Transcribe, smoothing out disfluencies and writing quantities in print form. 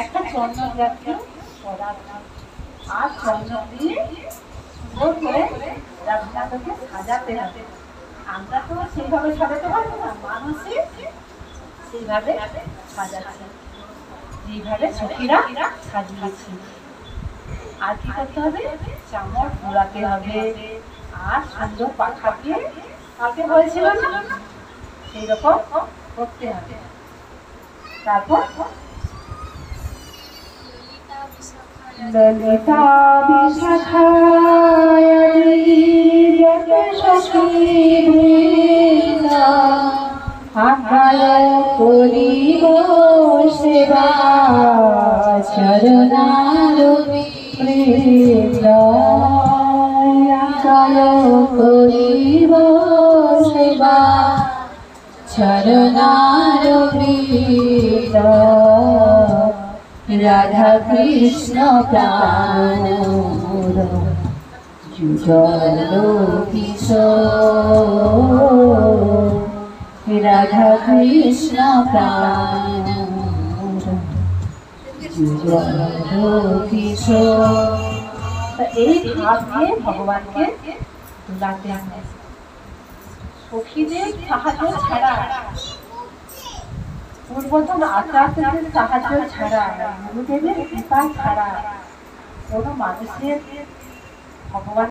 একটা চন্দন জাতীয় পদার্থ আর চন্দন দিয়ে সুন্দর করে রাধাকে সাজাতে হবে। আমরা তো সেইভাবে সাজাতে পারবো না, মানুষই সেইভাবে সাজাচ্ছে, যেইভাবে সখীরা সাজিয়েছে। আর কি করতে হবে, চামড় ঘোরাতে হবে আর সুন্দর পাখা দিয়ে কালকে হয়েছিল না সেই রকম করতে হবে। তারপর ললিতা করিব সেবা চরণার করিব সেবা চরণার রাধা কৃষ্ণ প্রাণ যুগল কিশোর রাধা কৃষ্ণ প্রাণ যুগল কিশোর। এই ভাব দিয়ে ভগবানকে দুলাতে হবে। সখীদের সাহায্য ছাড়া, পূর্বতন আচার্যদের সাহায্য ছাড়া, গুরুদেবের কৃপা ছাড়া কোনো মানুষের ভগবান